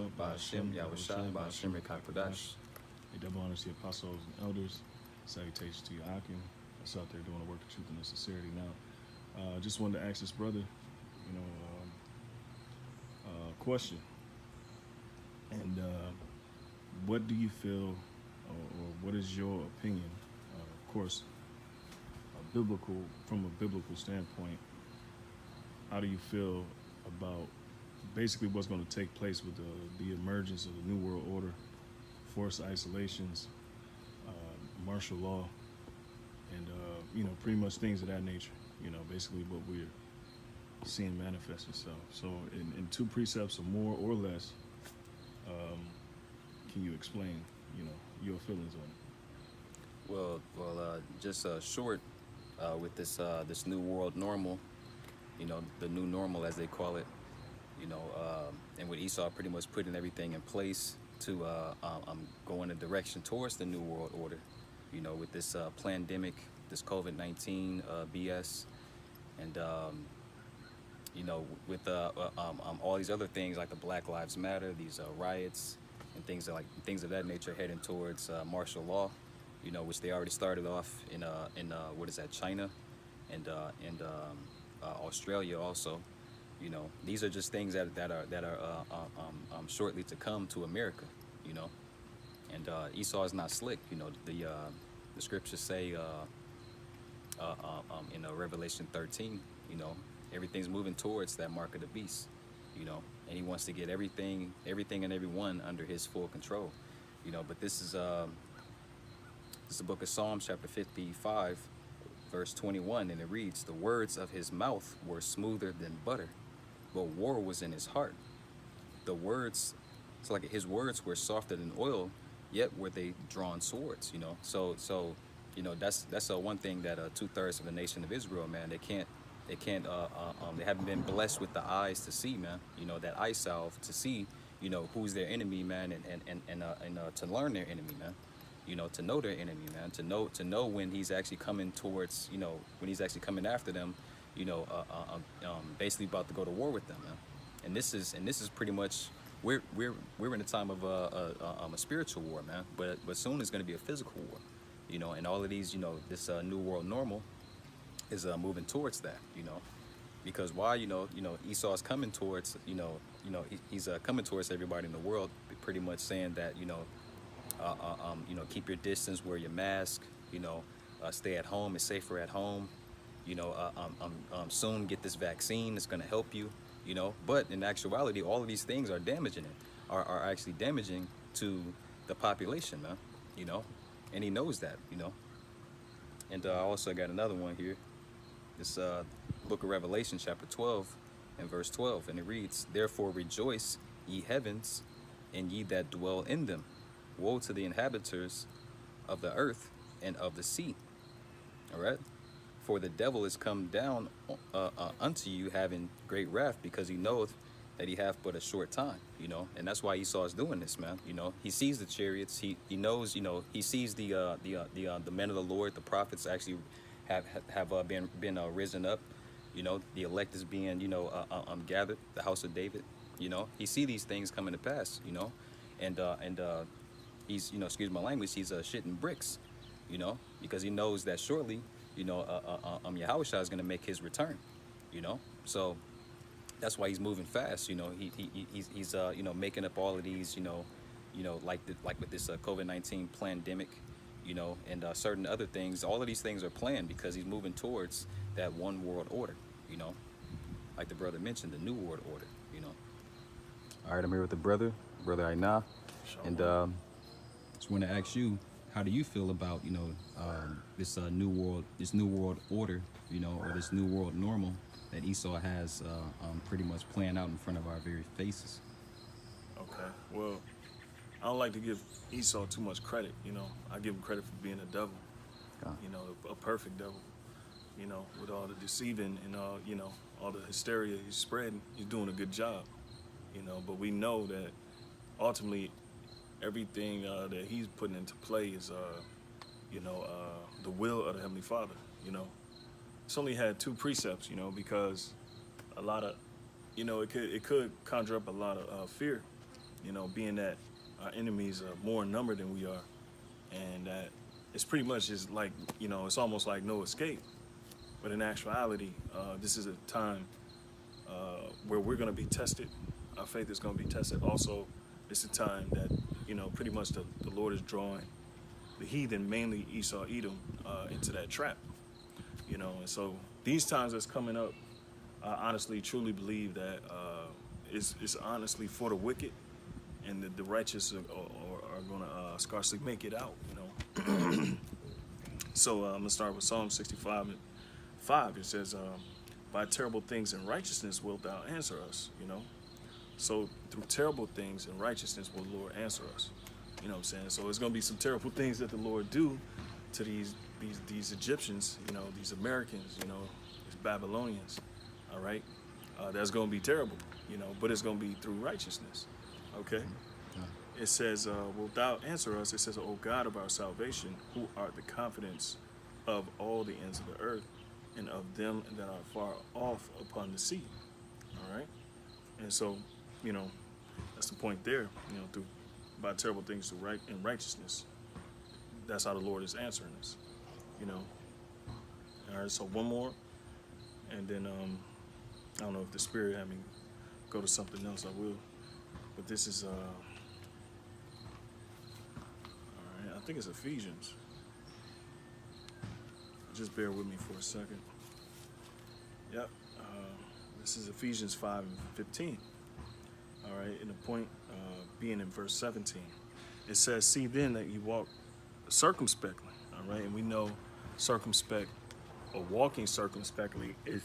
Yahuwah, Ba'Hashem, Yahushai, Ba'Hashem, Rekakadash. A double honor to the apostles and elders. Salutations to your Akim that's out there doing the work of truth and the sincerity. Now, just wanted to ask this brother, question. And what do you feel, or what is your opinion, of course, from a biblical standpoint, how do you feel about basically what's going to take place with the emergence of the New World Order, forced isolations, martial law, and pretty much things of that nature? Basically what we're seeing manifest itself. So in two precepts or more or less, can you explain your feelings on Well, just short with this new world normal, the new normal as they call it, and with Esau pretty much putting everything in place to go in a direction towards the new world order, with this pandemic, this COVID-19 BS, and with all these other things like the Black Lives Matter, these riots and things of that nature, heading towards martial law, which they already started off in what is that, China, and Australia also. These are just things that are shortly to come to America. And Esau is not slick. The scriptures say in Revelation 13, everything's moving towards that mark of the beast. And he wants to get everything and everyone under his full control. But this is the book of Psalms, chapter 55, verse 21, and it reads, "The words of his mouth were smoother than butter, but war was in his heart. The words, it's like his words were softer than oil, yet were they drawn swords." So that's one thing that 2/3 of the nation of Israel, man, they haven't been blessed with the eyes to see, man. That eye salve to see, who's their enemy, man, and to learn their enemy, man. To know their enemy, man. To know when he's actually coming towards, when he's actually coming after them, basically about to go to war with them, man. And this is pretty much we're in a time of a spiritual war, man. But soon it's going to be a physical war, and all of these, this new world normal is moving towards that, because why, Esau's coming towards, he's coming towards everybody in the world, pretty much saying that, keep your distance, wear your mask, stay at home, it's safer at home, soon get this vaccine, it's going to help you, but in actuality, all of these things are damaging are actually damaging to the population, man, and he knows that, And I also got another one here. This book of Revelation, chapter 12 and verse 12, and it reads, "Therefore rejoice, ye heavens, and ye that dwell in them. Woe to the inhabitants of the earth and of the sea." All right? "For the devil is come down unto you, having great wrath, because he knoweth that he hath but a short time." And that's why Esau is doing this, man. He sees the chariots. He knows. He sees the men of the Lord, the prophets actually have been risen up. The elect is being gathered, the house of David. He see these things coming to pass. And he's excuse my language, he's shitting bricks. Because he knows that shortly Yahushua is going to make his return. So that's why he's moving fast. He's making up all of these like with this COVID-19 pandemic, and certain other things. All of these things are planned because he's moving towards that one world order, like the brother mentioned, the new world order, All right, I'm here with the brother Aina, and just want to ask you, how do you feel about, this new world order, or this new world normal that Esau has pretty much playing out in front of our very faces? Okay, well, I don't like to give Esau too much credit, I give him credit for being a devil, a perfect devil, with all the deceiving and all the hysteria he's spreading. He's doing a good job, but we know that ultimately everything that he's putting into play is, the will of the Heavenly Father, It's only had two precepts, because a lot of, it could conjure up a lot of fear, you know, being that our enemies are more in number than we are, and that it's pretty much just like, you know, it's almost like no escape. But in actuality, this is a time where we're going to be tested. Our faith is going to be tested. Also, it's a time that, you know, pretty much the Lord is drawing the heathen, mainly Esau, Edom, into that trap. You know, and so these times that's coming up, I honestly, truly believe that it's honestly for the wicked, and the righteous are going to scarcely make it out, you know. So I'm going to start with Psalm 65:5. It says, by terrible things and righteousness wilt thou answer us, you know. So through terrible things and righteousness will the Lord answer us. You know what I'm saying? So it's going to be some terrible things that the Lord do to these Egyptians, you know, these Americans, you know, these Babylonians, all right? That's going to be terrible, you know, but it's going to be through righteousness, okay? It says, wilt thou answer us? It says, O God of our salvation, who art the confidence of all the ends of the earth, and of them that are far off upon the sea, all right? And so, you know, that's the point there, you know, through by terrible things to right and righteousness. That's how the Lord is answering us, you know. All right, so one more, and then I don't know if the Spirit had me go to something else, I will. But this is all right, I think it's Ephesians. Just bear with me for a second. Yep, this is Ephesians 5:15. All right, and the point being in verse 17, it says, "See then that you walk circumspectly." All right, and we know circumspect, or walking circumspectly, is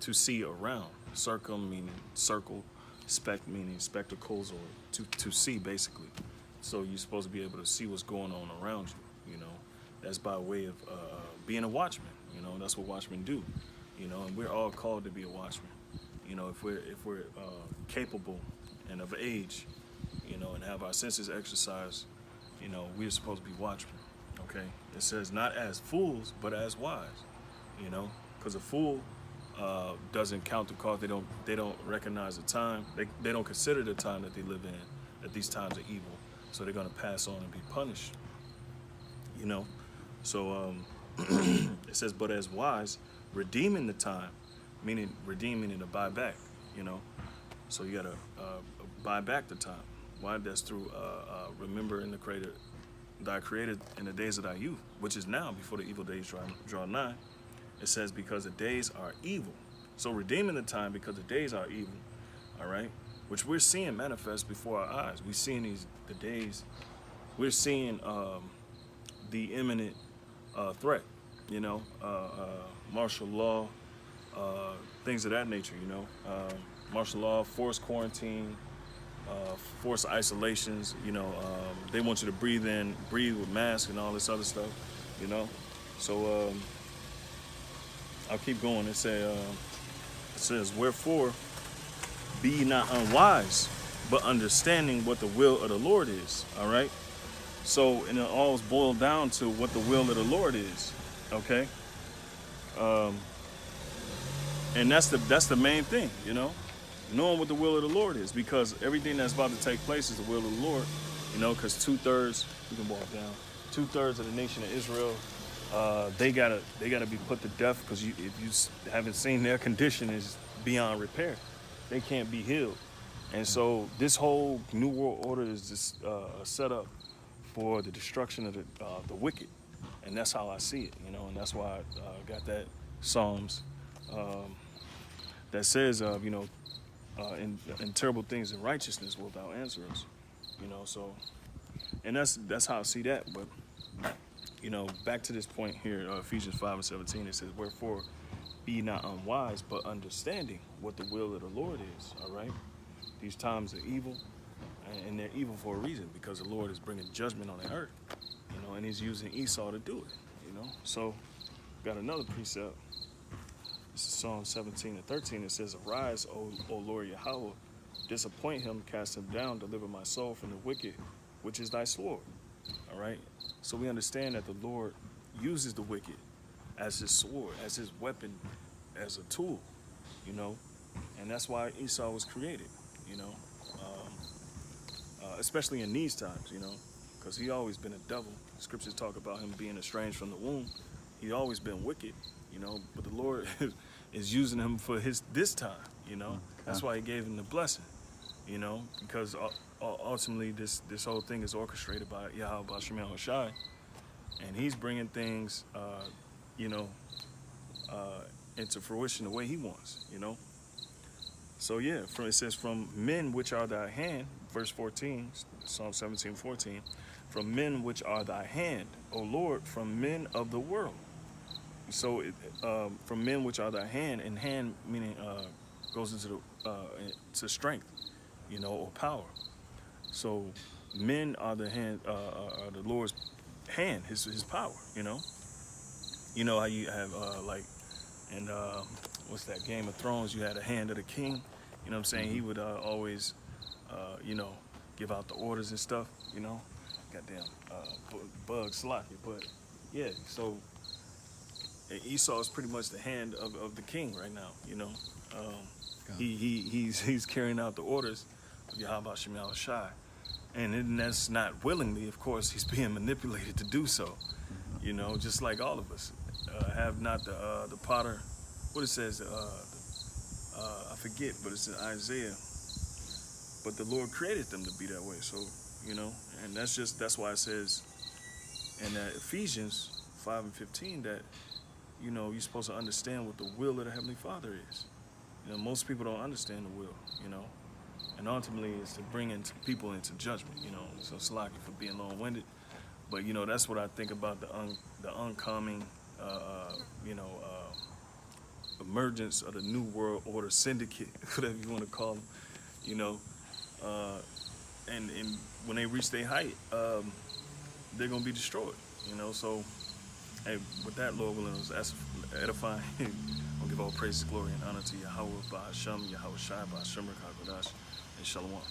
to see around. Circum meaning circle, spec meaning spectacles, or to see basically. So you're supposed to be able to see what's going on around you. You know, that's by way of being a watchman. You know, that's what watchmen do. You know, and we're all called to be a watchman. You know, if we're capable and of age, you know, and have our senses exercised, you know, we're supposed to be watchmen. Okay, it says not as fools, but as wise. You know, because a fool doesn't count the cost. They don't recognize the time. They don't consider the time that they live in. That these times are evil, so they're gonna pass on and be punished. You know, so it says, but as wise, redeeming the time, meaning redeeming to buy back. You know, so you gotta buy back the time. Why? That's through remembering the Creator, thy Creator in the days of thy youth, which is now, before the evil days draw nigh. It says, because the days are evil. So redeeming the time because the days are evil, all right? Which we're seeing manifest before our eyes. We're seeing the days, we're seeing the imminent threat, you know, martial law, things of that nature, you know. Martial law, forced quarantine, forced isolations, you know. They want you to breathe with masks and all this other stuff, you know. So I'll keep going. It says, wherefore be ye not unwise, but understanding what the will of the Lord is. All right. So, and it all is boiled down to what the will of the Lord is. Okay. And that's the main thing, you know, knowing what the will of the Lord is, because everything that's about to take place is the will of the Lord, you know, because 2/3, we can walk down, 2/3 of the nation of Israel, they gotta be put to death, because if you haven't seen, their condition is beyond repair. They can't be healed. And so this whole new world order is just a setup for the destruction of the wicked. And that's how I see it, you know, and that's why I got that Psalms that says, you know, in terrible things and righteousness wilt thou answer us, you know. So, and that's how I see that. But, you know, back to this point here, Ephesians 5:17, it says, wherefore be not unwise, but understanding what the will of the Lord is. All right, these times are evil, and they're evil for a reason, because the Lord is bringing judgment on the earth, you know, and he's using Esau to do it, you know. So got another precept. This is Psalm 17:13. It says, arise, O Lord Yahweh, disappoint him, cast him down, deliver my soul from the wicked, which is thy sword. All right, so we understand that the Lord uses the wicked as his sword, as his weapon, as a tool, you know, and that's why Esau was created, you know. especially in these times, you know, because he always been a devil. Scriptures talk about him being estranged from the womb. He always been wicked, you know, but the Lord is using him for this time, you know. That's why he gave him the blessing, you know, because ultimately this whole thing is orchestrated by Yahweh B'Shem Yahushai, and he's bringing things, you know, into fruition the way he wants, you know. So yeah, it says, from men which are thy hand, verse 14, Psalm 17:14, from men which are thy hand, O Lord, from men of the world. So from men which are thy hand, and hand meaning goes into to strength, you know, or power. So men are the hand, are the Lord's hand, his power, you know. You know how you have like in what's that, Game of Thrones, you had a hand of the king, you know what I'm saying? He would always you know, give out the orders and stuff, you know. Goddamn bug sloppy, but yeah, so Esau is pretty much the hand of the king right now, you know. He's carrying out the orders of Yahweh Shem Yahushai, and that's not willingly, of course. He's being manipulated to do so, you know, just like all of us. Have not the potter, what it says, I forget, but it's in Isaiah. But the Lord created them to be that way, so, you know, and that's why it says in Ephesians 5:15 that, you know, you're supposed to understand what the will of the Heavenly Father is. You know, most people don't understand the will, you know, and ultimately it's to bring people into judgment, you know. So slack for being long-winded, but you know, that's what I think about the oncoming, you know, emergence of the New World Order syndicate, whatever you want to call them, you know, and when they reach their height, they're gonna be destroyed, you know. So, hey, with that, Lord willing, that's edifying. I'll give all praise, glory, and honor to Yahweh Ba'Hashem, Yahweh Shai Ba'Hashem, and Shalom.